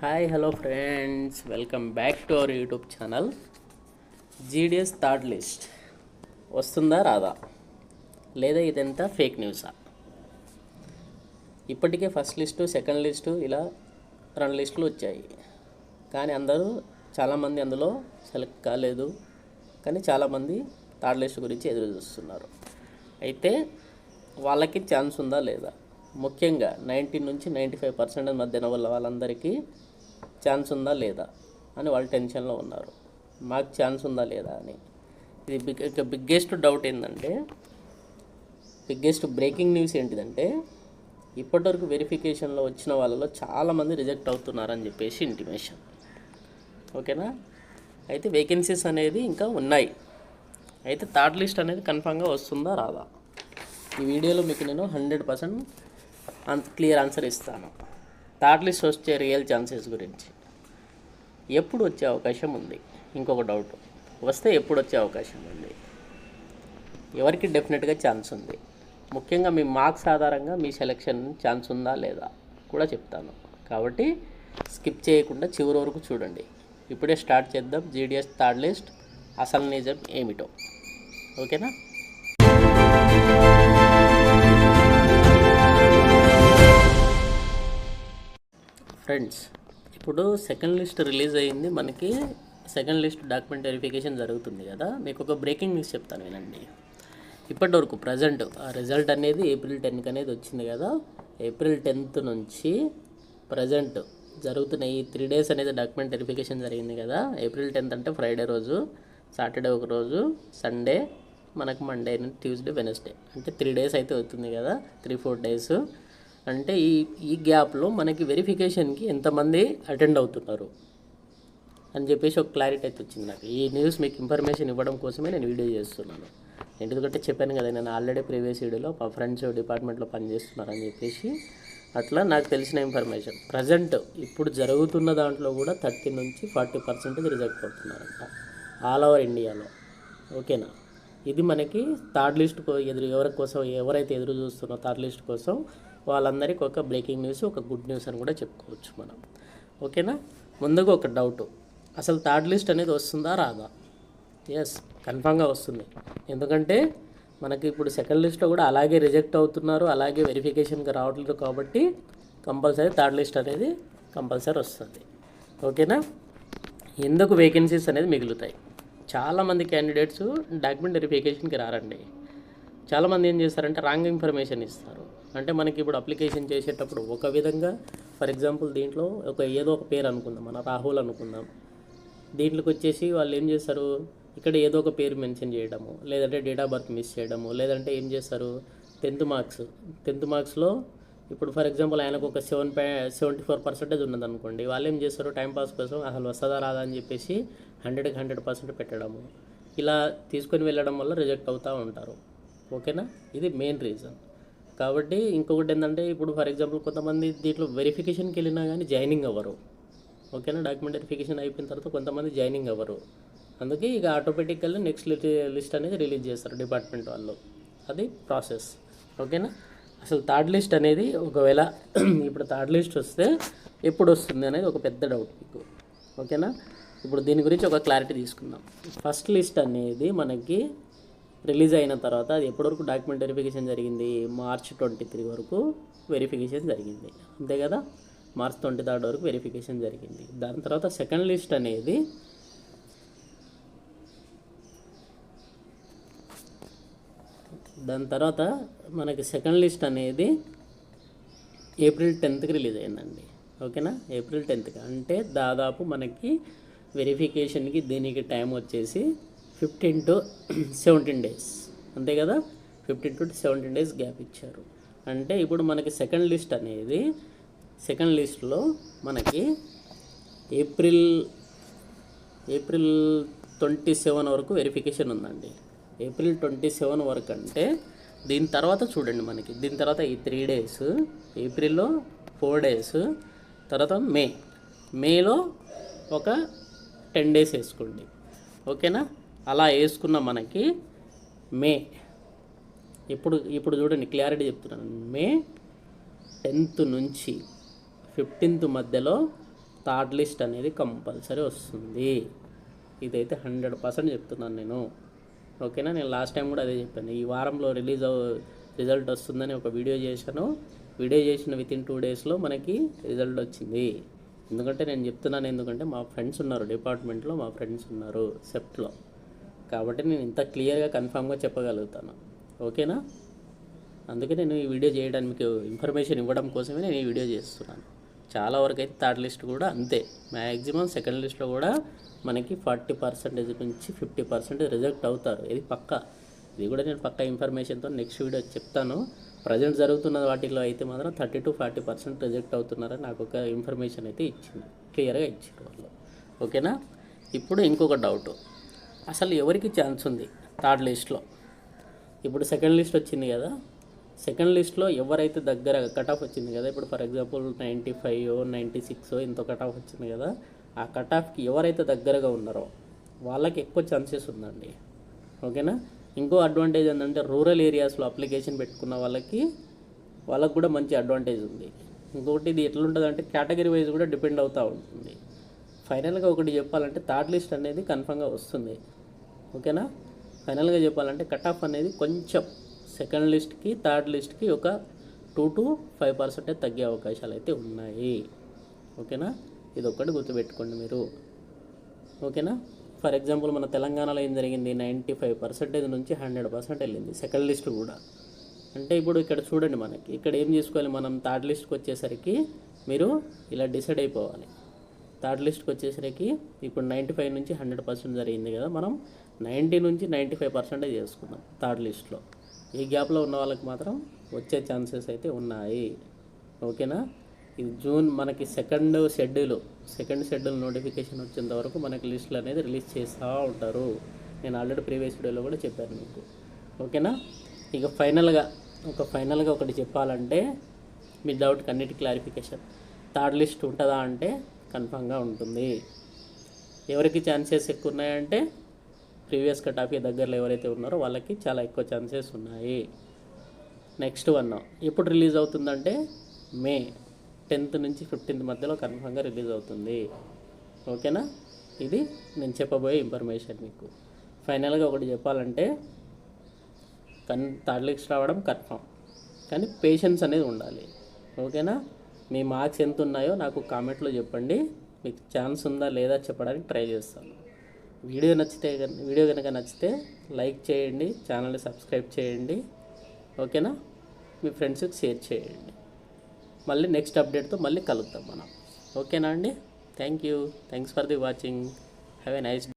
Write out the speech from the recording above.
Hi hello friends, welcome back to our YouTube channel. GDS third list వస్తుందా రాదా, లేదా ఇదంతా ఫేక్ న్యూసా? ఇప్పటికే ఫస్ట్ లిస్టు, సెకండ్ లిస్టు ఇలా 2 లిస్టులు వచ్చాయి. కానీ చాలామంది అందులో సెలెక్ట్ కాలేదు. కానీ చాలామంది థర్డ్ లిస్ట్ గురించి ఎదురు చూస్తున్నారు. అయితే వాళ్ళకి ఛాన్స్ ఉందా లేదా, ముఖ్యంగా 90 నుంచి 95% మధ్యన వాళ్ళందరికీ ఛాన్స్ ఉందా లేదా అని వాళ్ళు టెన్షన్లో ఉన్నారు. మాకు ఛాన్స్ ఉందా లేదా అని. ఇది బిగ్గెస్ట్ డౌట్ ఏంటంటే, బిగ్గెస్ట్ బ్రేకింగ్ న్యూస్ ఏంటిదంటే, ఇప్పటివరకు వెరిఫికేషన్లో వచ్చిన వాళ్ళలో చాలామంది రిజెక్ట్ అవుతున్నారని చెప్పేసి ఇంటిమేషన్. ఓకేనా? అయితే వేకెన్సీస్ అనేది ఇంకా ఉన్నాయి. అయితే థర్డ్ లిస్ట్ అనేది కన్ఫామ్గా వస్తుందా రాదా, ఈ వీడియోలో మీకు నేను 100% క్లియర్ ఆన్సర్ ఇస్తాను. థర్డ్ లిస్ట్ వచ్చే రియల్ ఛాన్సెస్ గురించి. ఎప్పుడు వచ్చే అవకాశం ఉంది? ఇంకొక డౌట్, వస్తే ఎప్పుడు వచ్చే అవకాశం ఉంది, ఎవరికి డెఫినెట్గా ఛాన్స్ ఉంది, ముఖ్యంగా మీ మార్క్స్ ఆధారంగా మీ సెలెక్షన్ ఛాన్స్ ఉందా లేదా కూడా చెప్తాను. కాబట్టి స్కిప్ చేయకుండా చివరి వరకు చూడండి. ఇప్పుడే స్టార్ట్ చేద్దాం జీడిఎస్ థర్డ్ లిస్ట్ అసలు నిజం ఏమిటో. ఓకేనా? ఫ్రెండ్స్, ఇప్పుడు సెకండ్ లిస్ట్ రిలీజ్ అయ్యింది. మనకి సెకండ్ లిస్ట్ డాక్యుమెంట్ వెరిఫికేషన్ జరుగుతుంది కదా. మీకు ఒక బ్రేకింగ్ న్యూస్ చెప్తాను, వినండి. ఇప్పటివరకు ప్రజెంట్ ఆ రిజల్ట్ అనేది April 10కి అనేది వచ్చింది కదా. April 10th నుంచి ప్రజెంట్ జరుగుతున్న ఈ 3 days అనేది డాక్యుమెంట్ వెరిఫికేషన్ జరిగింది కదా. April 10th అంటే ఫ్రైడే రోజు, సాటర్డే ఒక రోజు, సండే, మనకు మండే, ట్యూస్డే, వెనస్డే, అంటే 3 days అయితే అవుతుంది కదా. 3-4 days అంటే ఈ గ్యాప్లో మనకి వెరిఫికేషన్కి ఎంతమంది అటెండ్ అవుతున్నారు అని చెప్పేసి ఒక క్లారిటీ అయితే వచ్చింది నాకు. ఈ న్యూస్ మీకు ఇన్ఫర్మేషన్ ఇవ్వడం కోసమే నేను వీడియో చేస్తున్నాను. ఎందుకంటే చెప్పాను కదా, నేను ఆల్రెడీ ప్రీవియస్ వీడియోలో మా ఫ్రెండ్స్ డిపార్ట్మెంట్లో పనిచేస్తున్నారని చెప్పేసి. అట్లా నాకు తెలిసిన ఇన్ఫర్మేషన్ ప్రజెంట్ ఇప్పుడు జరుగుతున్న దాంట్లో కూడా 30 నుంచి 40% రిజెక్ట్ అవుతున్నారంట ఆల్ ఓవర్ ఇండియాలో. ఓకేనా? ఇది మనకి థర్డ్ లిస్ట్ ఎవరైతే ఎదురు చూస్తున్నారో థర్డ్ లిస్ట్ కోసం వాళ్ళందరికీ ఒక బ్రేకింగ్ న్యూస్, ఒక గుడ్ న్యూస్ అని కూడా చెప్పుకోవచ్చు మనం. ఓకేనా? ముందుగా ఒక డౌట్, అసలు థర్డ్ లిస్ట్ అనేది వస్తుందా రాదా? ఎస్, కన్ఫామ్గా వస్తుంది. ఎందుకంటే మనకి ఇప్పుడు సెకండ్ లిస్ట్లో కూడా అలాగే రిజెక్ట్ అవుతున్నారు, అలాగే వెరిఫికేషన్కి రావట్లేదు. కాబట్టి కంపల్సరీ థర్డ్ లిస్ట్ అనేది కంపల్సరీ వస్తుంది. ఓకేనా? ఎందుకు వేకెన్సీస్ అనేది మిగులుతాయి. చాలామంది క్యాండిడేట్స్ డాక్యుమెంట్ వెరిఫికేషన్కి రారండి. చాలామంది ఏం చేస్తారంటే రాంగ్ ఇన్ఫర్మేషన్ ఇస్తారు. అంటే మనకి ఇప్పుడు అప్లికేషన్ చేసేటప్పుడు ఒక విధంగా, ఫర్ ఎగ్జాంపుల్ దీంట్లో ఏదో ఒక పేరు అనుకుందాం, మన రాహుల్ అనుకుందాం. దీంట్లోకి వచ్చేసి వాళ్ళు ఏం చేస్తారు, ఇక్కడ ఏదో ఒక పేరు మెన్షన్ చేయడము, లేదంటే డేట్ ఆఫ్ బర్త్ మిస్ చేయడము, లేదంటే ఏం చేస్తారు 10th మార్క్స్లో ఇప్పుడు ఫర్ ఎగ్జాంపుల్ ఆయనకు ఒక 74% ఉన్నదనుకోండి. వాళ్ళు ఏం చేస్తారు, టైంపాస్ కోసం అసలు వస్తుందా రాదా అని చెప్పేసి 100కి 100% పెట్టడము, ఇలా తీసుకొని వెళ్ళడం వల్ల రిజెక్ట్ అవుతూ ఉంటారు. ఓకేనా? ఇది మెయిన్ రీజన్. కాబట్టి ఇంకొకటి ఏంటంటే, ఇప్పుడు ఫర్ ఎగ్జాంపుల్ కొంతమంది దీంట్లో వెరిఫికేషన్కి వెళ్ళినా కానీ జాయినింగ్ అవ్వరు. ఓకేనా? డాక్యుమెంట్ వెరిఫికేషన్ అయిపోయిన తర్వాత కొంతమంది జాయినింగ్ అవ్వరు. అందుకే ఇక ఆటోమేటిక్గా నెక్స్ట్ లిస్ట్ అనేది రిలీజ్ చేస్తారు డిపార్ట్మెంట్ వాళ్ళు. అది ప్రాసెస్. ఓకేనా? అసలు థర్డ్ లిస్ట్ అనేది ఒకవేళ ఇప్పుడు థర్డ్ లిస్ట్ వస్తే ఎప్పుడు వస్తుంది అనేది ఒక పెద్ద డౌట్ మీకు. ఓకేనా? ఇప్పుడు దీని గురించి ఒక క్లారిటీ తీసుకుందాం. ఫస్ట్ లిస్ట్ అనేది మనకి రిలీజ్ అయిన తర్వాత అది ఎప్పటి వరకు డాక్యుమెంట్ వెరిఫికేషన్ జరిగింది, March 23 వరకు వెరిఫికేషన్ జరిగింది. అంతే కదా? March 23 వరకు వెరిఫికేషన్ జరిగింది. దాని తర్వాత సెకండ్ లిస్ట్ అనేది మనకి సెకండ్ లిస్ట్ అనేది April 10కి రిలీజ్ అయిందండి. ఓకేనా? April 10కి అంటే దాదాపు మనకి వెరిఫికేషన్కి దీనికి టైం వచ్చేసి 15 to 17 days. అంతే కదా? 15 to 17 days గ్యాప్ ఇచ్చారు. అంటే ఇప్పుడు మనకి సెకండ్ లిస్ట్ అనేది సెకండ్ లిస్ట్లో మనకి April 27 వరకు వెరిఫికేషన్ ఉందండి. April 27 వరకు అంటే దీని తర్వాత చూడండి, మనకి దీని తర్వాత ఈ 3 days, ఏప్రిల్లో 4 days, తర్వాత మేలో ఒక 10 days వేసుకోండి. ఓకేనా? అలా వేసుకున్న మనకి మే, ఇప్పుడు చూడండి క్లారిటీ చెప్తున్నాను. May 10th నుంచి 15th మధ్యలో థర్డ్ లిస్ట్ అనేది కంపల్సరీ వస్తుంది. ఇదైతే 100% చెప్తున్నాను నేను. ఓకేనా? నేను లాస్ట్ టైం కూడా అదే చెప్పాను. ఈ వారంలో రిజల్ట్ వస్తుందని ఒక వీడియో చేశాను. వీడియో చేసిన వితిన్ 2 డేస్లో మనకి రిజల్ట్ వచ్చింది. ఎందుకంటే మా ఫ్రెండ్స్ ఉన్నారు డిపార్ట్మెంట్లో, మా ఫ్రెండ్స్ ఉన్నారు సెప్ట్లో, కాబట్టి నేను ఇంత క్లియర్గా కన్ఫామ్గా చెప్పగలుగుతాను. ఓకేనా? అందుకే నేను ఈ వీడియో చేయడానికి మీకు ఇన్ఫర్మేషన్ ఇవ్వడం కోసమే నేను ఈ వీడియో చేస్తున్నాను. చాలా వరకు అయితే థర్డ్ లిస్ట్ కూడా అంతే. మ్యాక్సిమం సెకండ్ లిస్ట్లో కూడా మనకి 40% నుంచి 50% రిజెక్ట్ అవుతారు. ఇది పక్కా. ఇది కూడా నేను పక్కా ఇన్ఫర్మేషన్తో నెక్స్ట్ వీడియో చెప్తాను. ప్రజెంట్ జరుగుతున్న వాటిల్లో అయితే మాత్రం 30 to 40% రిజెక్ట్ అవుతున్నారని నాకు ఒక ఇన్ఫర్మేషన్ అయితే ఇచ్చింది, క్లియర్గా ఇచ్చారు వాళ్ళు. ఓకేనా? ఇప్పుడు ఇంకొక డౌట్, అసలు ఎవరికి ఛాన్స్ ఉంది థర్డ్ లిస్ట్లో? ఇప్పుడు సెకండ్ లిస్ట్ వచ్చింది కదా, సెకండ్ లిస్ట్లో ఎవరైతే దగ్గర కట్ ఆఫ్ వచ్చింది కదా, ఇప్పుడు ఫర్ ఎగ్జాంపుల్ 95 96 ఇంత కట్ ఆఫ్ వచ్చింది కదా, ఆ కట్ ఆఫ్కి ఎవరైతే దగ్గరగా ఉన్నారో వాళ్ళకి ఎక్కువ ఛాన్సెస్ ఉందండి. ఓకేనా? ఇంకో అడ్వాంటేజ్ ఏంటంటే రూరల్ ఏరియాస్లో అప్లికేషన్ పెట్టుకున్న వాళ్ళకి కూడా మంచి అడ్వాంటేజ్ ఉంది. ఇంకొకటి ఇది ఎట్లుంటుంది అంటే కేటగిరీ వైజ్ కూడా డిపెండ్ అవుతూ ఉంటుంది. ఫైనల్గా ఒకటి చెప్పాలంటే థర్డ్ లిస్ట్ అనేది కన్ఫర్మ్గా వస్తుంది. ఓకేనా? ఫైనల్గా చెప్పాలంటే కట్ ఆఫ్ అనేది కొంచెం సెకండ్ లిస్ట్కి థర్డ్ లిస్ట్కి ఒక 2 to 5% తగ్గే అవకాశాలు అయితే ఉన్నాయి. ఓకేనా? ఇది ఒక్కటి గుర్తుపెట్టుకోండి మీరు. ఓకేనా? ఫర్ ఎగ్జాంపుల్ మన తెలంగాణలో ఏం జరిగింది, 95% నుంచి 100% వెళ్ళింది సెకండ్ లిస్ట్ కూడా. అంటే ఇప్పుడు ఇక్కడ చూడండి, మనకి ఇక్కడ ఏం చేసుకోవాలి, మనం థర్డ్ లిస్ట్కి వచ్చేసరికి మీరు ఇలా డిసైడ్ అయిపోవాలి. థర్డ్ లిస్ట్కి వచ్చేసరికి ఇప్పుడు 95 నుంచి 100% జరిగింది కదా, మనం 90 నుంచి 95% చేసుకుందాం థర్డ్ లిస్ట్లో. ఈ గ్యాప్లో ఉన్న వాళ్ళకి మాత్రం వచ్చే ఛాన్సెస్ అయితే ఉన్నాయి. ఓకేనా? ఇది జూన్ మనకి సెకండ్ షెడ్యూల్ నోటిఫికేషన్ వచ్చేంత వరకు మనకి లిస్టులు అనేది రిలీజ్ చేస్తూ ఉంటారు. నేను ఆల్రెడీ ప్రీవియస్ వీడియోలో కూడా చెప్పాను మీకు. ఓకేనా? ఇక ఫైనల్గా ఒకటి చెప్పాలంటే మీ డౌట్కి అన్నిటి క్లారిఫికేషన్, థర్డ్ లిస్ట్ ఉంటుందా అంటే కన్ఫామ్గా ఉంటుంది. ఎవరికి ఛాన్సెస్ ఎక్కువ ఉన్నాయంటే ప్రీవియస్ కట్ ఆఫ్కి దగ్గరలో ఎవరైతే ఉన్నారో వాళ్ళకి చాలా ఎక్కువ ఛాన్సెస్ ఉన్నాయి. నెక్స్ట్ వన్ ఎప్పుడు రిలీజ్ అవుతుందంటే మే 10th నుంచి 15th మధ్యలో కన్ఫామ్గా రిలీజ్ అవుతుంది. ఓకేనా? ఇది నేను చెప్పబోయే ఇన్ఫర్మేషన్ మీకు. ఫైనల్గా ఒకటి చెప్పాలంటే థర్డ్ లిస్ట్ రావడం కన్ఫామ్, కానీ పేషెన్స్ అనేది ఉండాలి. ఓకేనా? మీ మార్క్స్ ఎంత ఉన్నాయో నాకు కామెంట్లో చెప్పండి. మీకు ఛాన్స్ ఉందా లేదా చెప్పడానికి ట్రై చేస్తాను. వీడియో కనుక నచ్చితే లైక్ చేయండి, ఛానల్ని సబ్స్క్రైబ్ చేయండి. ఓకేనా? మీ ఫ్రెండ్స్కి షేర్ చేయండి. మళ్ళీ నెక్స్ట్ అప్డేట్తో మళ్ళీ కలుద్దాం మనం. ఓకేనా అండి? Thanks for the watching. Have a nice day.